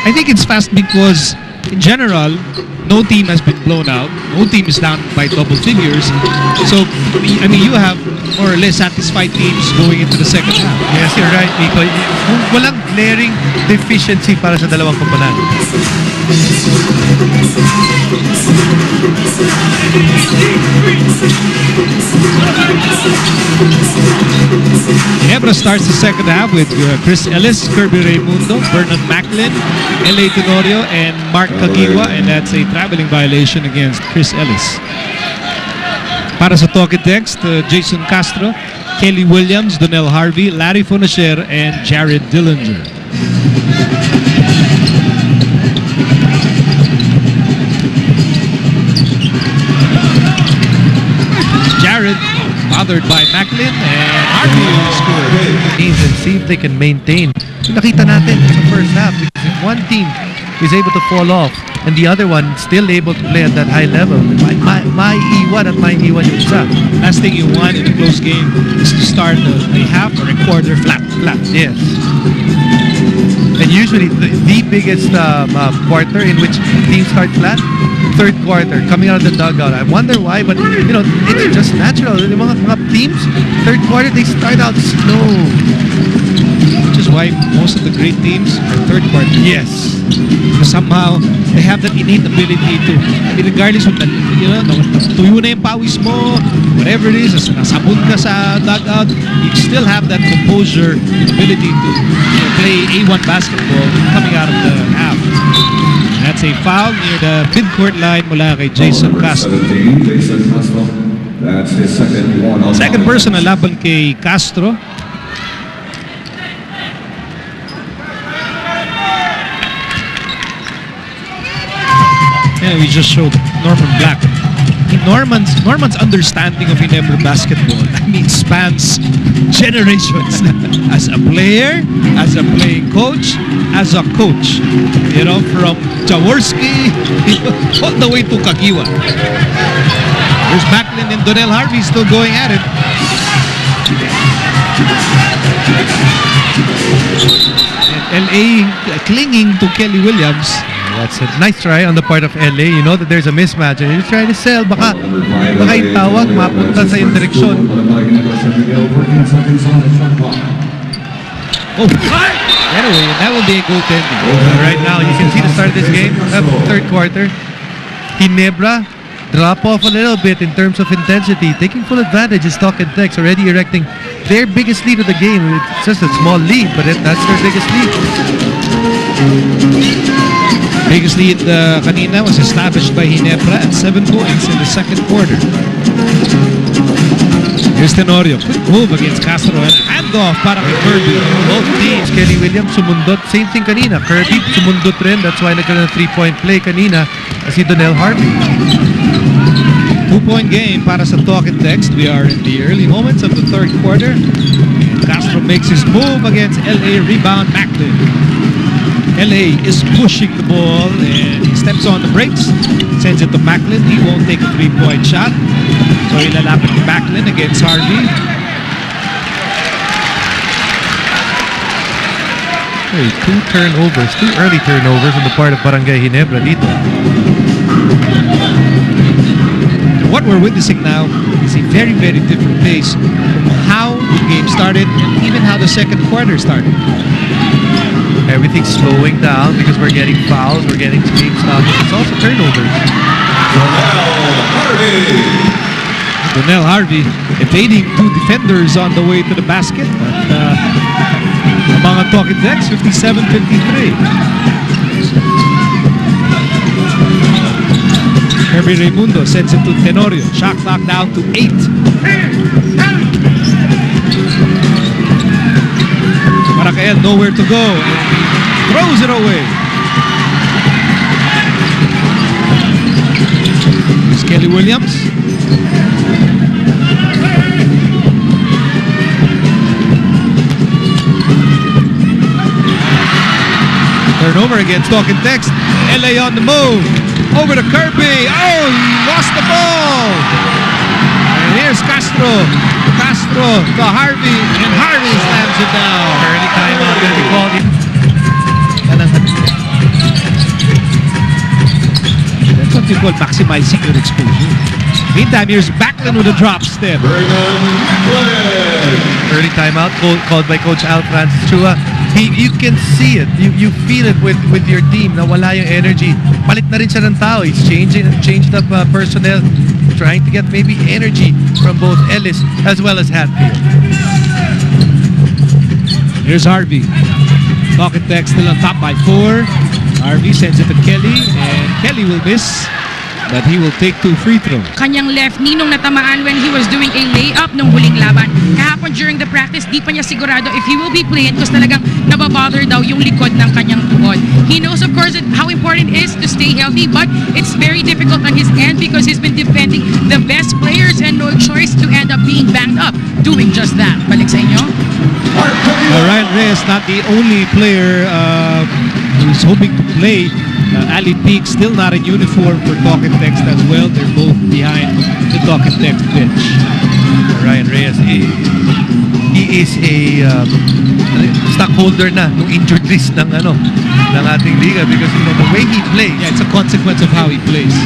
I think it's fast because, in general, no team has been blown out. No team is down by double figures. So, I mean, you have more or less satisfied teams going into the second half. Yes, you're right, Nico. Walang glaring deficiency para sa dalawang koponan. Ginebra starts the second half with Chris Ellis, Kirby Raimundo, Bernard Macklin, L.A. Tenorio, and Mark Kagiwa, and that's a traveling violation against Chris Ellis. Para sa Talk It Text, Jason Castro, Kelly Williams, Donnell Harvey, Larry Fonacher, and Jared Dillinger. Jared, bothered by Macklin, and Harvey will score. And see if they can maintain. Nakita natin sa first half, because if one team is able to fall off and the other one still able to play at that high level, maiiwan at maiiwan yung isa. Last thing you want in a close game is to start a half or a quarter flat. Yes. And usually the biggest quarter in which teams start flat, third quarter, coming out of the dugout. I wonder why, but you know, it's just natural. Yung mga teams, third quarter, they start out slow. Which is why most of the great teams are third quarter. Yes. Because somehow they have that innate ability to, I mean, regardless of the, you know, tuyo na yung pawis mo, whatever it is, nasabon ka sa dugout, you still have that composure, ability to, you know, play A1 basketball coming out of the half. That's a foul near the midcourt line mula kay Jason Castro. That's his second one. Second person na laban kay Castro. Yeah, we just showed Norman Black. Norman's understanding of Ginebra basketball, I mean, spans generations. As a player, as a playing coach, as a coach. You know, from Jaworski all the way to Kagiwa. There's Macklin and Donnell Harvey still going at it. And LA clinging to Kelly Williams. That's a nice try on the part of LA. You know that there's a mismatch and he's trying to sell. Baka yung tawag mapunta sa yung direksyon. Oh, anyway, that will be a goaltending. Right now, you can see the start of this game, third quarter. Ginebra drop off a little bit in terms of intensity, taking full advantage. Is Talk and Text already erecting their biggest lead of the game. It's just a small lead, but that's their biggest lead. Biggest lead kanina was established by Ginebra at 7 points in the second quarter. Here's Tenorio. Quick move against Castro and handoff para kay Kirby. Both teams, Kelly Williams sumundot. Same thing kanina. Kirby sumundot rin. That's why nagkaroon ng 3-point play kanina si Donnell Harvey. 2-point game para sa Talk and Text. We are in the early moments of the third quarter. Castro makes his move against LA. Rebound Macklin. LA is pushing the ball and he steps on the brakes, sends it to Macklin. He won't take a 3-point shot, so ilalapit ni Macklin against Harvey. Hey, two early turnovers on the part of Barangay Ginebra dito. What we're witnessing now is a very, very different pace from how the game started and even how the second quarter started. Everything's slowing down because we're getting fouls, we're getting teams now. It's also turnovers. Donnell Harvey evading two defenders on the way to the basket. But among a Talk and Text, 57-53. Kirby Raimundo sends it to Tenorio. Shot clock down to 8. Marakael nowhere to go. Throws it away. It's Kelly Williams. Turnover against Talk and Text. LA on the move. Over to Kirby. Oh, he lost the ball. And here's Castro. Castro to Harvey. And Harvey slams it down. Early timeout going to be called in. what you call maximizing your exposure. Meantime, here's Backlund with a drop step. Early timeout called by Coach Al Francis Chua. You can see it. You feel it with your team na wala yung energy. Palit na rin siya ng tao. He's changed up personnel, trying to get maybe energy from both Ellis as well as Hatfield. Here's Harvey. Talk and text still on top by 4. Harvey sends it to Kelly, and Kelly will miss, but he will take 2 free throws. Kanyang left knee nung natamaan when he was doing a layup nung huling laban. Kahapon during the practice, di pa niya sigurado if he will be playing because talagang nababother daw yung likod ng kanyang tuhod. He knows, of course, how important it is to stay healthy, but it's very difficult on his end because he's been defending the best players and no choice to end up being banged up doing just that. Balik sa inyo. Ryan Reyes, not the only player who's hoping to play. Ali Peak still not in uniform for Talk and Text as well. They're both behind the Talk and Text bench. Ryan Reyes, he is a stockholder na nung injured list ng ating liga because the way he plays. Yeah, it's a consequence of how he plays.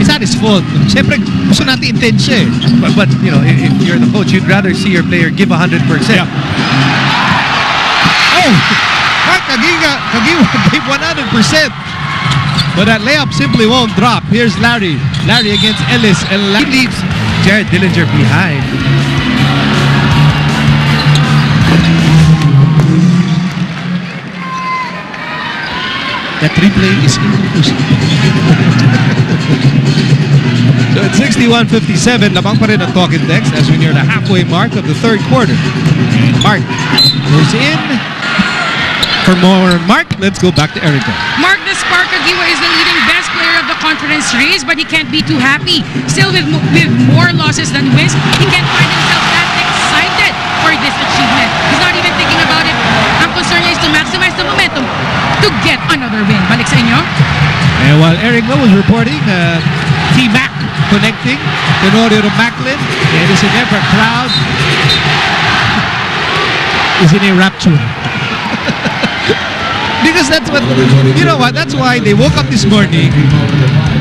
It's not his fault. Siyempre, gusto natin intensya eh. But if you're the coach, you'd rather see your player give 100%. Yeah. Oh! Mark Kagiwa gave 100%. But that layup simply won't drop. Here's Larry. Larry against Ellis. And He leaves Jared Dillinger behind. That replay is inconclusive. So at 61-57, lamang pa rin ang Talk and Text as we near the halfway mark of the third quarter. And Mark goes in. For more Mark, let's go back to Erica. Mark the Spark Kagiwa is the leading best player of the conference race, but he can't be too happy. Still with more losses than wins, he can't find himself that excited for this achievement. He's not even thinking about it. Ang concern niya is to maximize the momentum to get another win. Balik sa inyo. And while Eric Lowe was reporting, T-Mac connecting Tenorio to Macklin, and the Ginebra crowd is in a rapture. Because that's what, that's why they woke up this morning.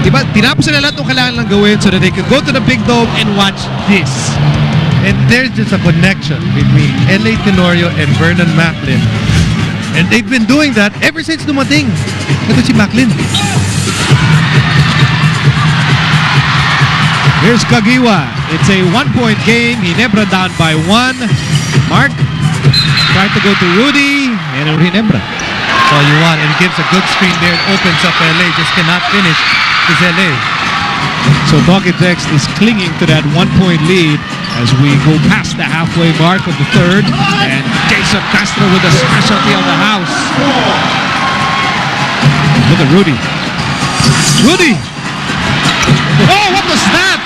Diba, tinapos nila lahat ng kailangan lang gawin so that they could go to the big dome and watch this. And there's just a connection between LA Tenorio and Vernon Macklin. And they've been doing that ever since dumating. Ito si Macklin. Here's Kagiwa. It's a 1-point game. Ginebra down by 1. Mark trying to go to Rudy and Ginebra. All you want, and gives a good screen there. It opens up LA, just cannot finish. Is LA. So Talk and Text is clinging to that 1-point lead as we go past the halfway mark of the third. And Jason Castro with a specialty on the house. Look at Rudy. Rudy! Oh, what was that?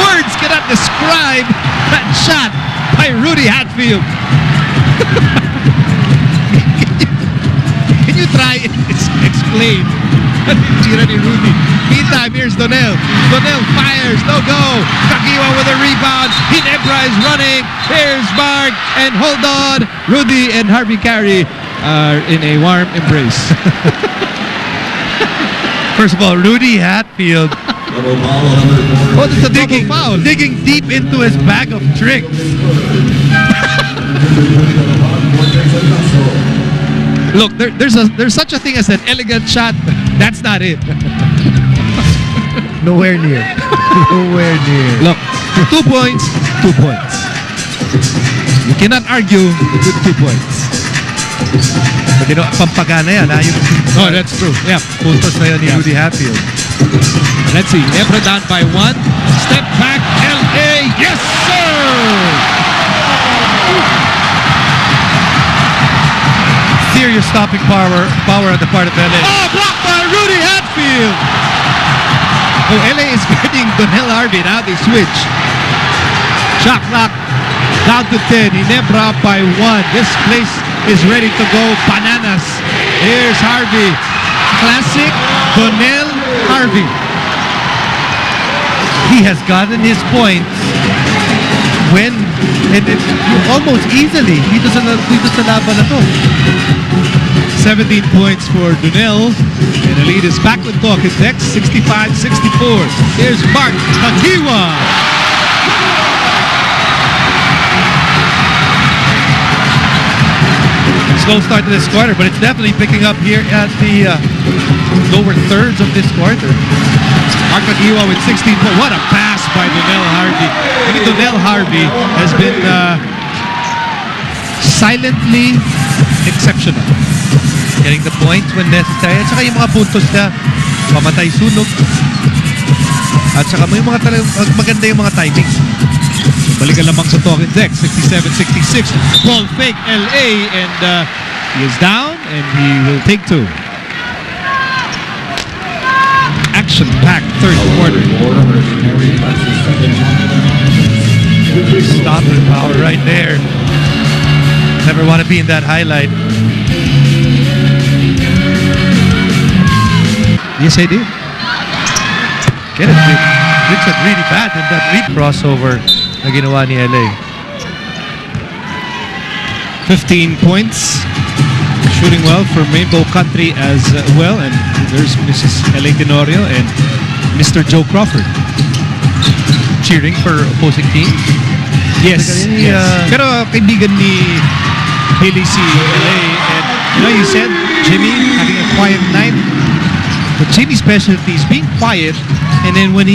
Words cannot describe that shot by Rudy Hatfield. Can you try and explain what ni Rudy? Meantime, here's Donnell. Donnell fires, no go. Kagiwa with a rebound. Ginebra is running. Here's Mark, and hold on. Rudy and Harvey Carey are in a warm embrace. First of all, Rudy Hatfield Oh, it's a double foul. Digging deep into his bag of tricks. Look, there's such a thing as an elegant shot. That's not it. Nowhere near. Nowhere near. Look, 2 points, 2 points. You cannot argue with 2 points. But pampagana yan. Oh, that's true. Yeah. Puntos na yun ni Rudy Hatfield. Let's see. Ginebra down by 1. Step back, LA. Yes, sir! Serious stopping power on the part of LA. Oh, blocked by Rudy Hatfield. Oh, LA is getting Donnell Harvey. Now they switch. Shot clock down to 10. Ginebra up by 1. This place is ready to go bananas. Here's Harvey. Classic Donnell Harvey. He has gotten his points when almost easily. Dito sa laban na to. 17 points for Donnell. And the lead is back with Talking Tex, 65-64. Here's Mark Tagiwa. Slow start to this quarter, but it's definitely picking up here at the lower thirds of this quarter. Mark Tagiwa with 16 points. What a pass by Donnell Harvey. I mean, Donnell Harvey has been silently exceptional. Getting the points when necessary. At saka yung mga puntos na pamatay sunog. At saka may mga talagang maganda yung mga timings. Balikan lamang sa Talking Tex, 67-66. Ball fake, LA, and he is down, and he will take two. Action-packed third quarter. Stopping power right there. Never want to be in that highlight. Yes, I did. Get it, Richard really bad in that lead crossover na ginawa ni LA. 15 points. Shooting well for Rainbow Country as well. And there's Mrs. LA Tenorio and Mr. Joe Crawford. Cheering for opposing teams. Yes. Pero kaibigan ni Billy si LA. And you know, you said, Jimmy, having a quiet night. But Jimmy's specialty is being quiet. And then when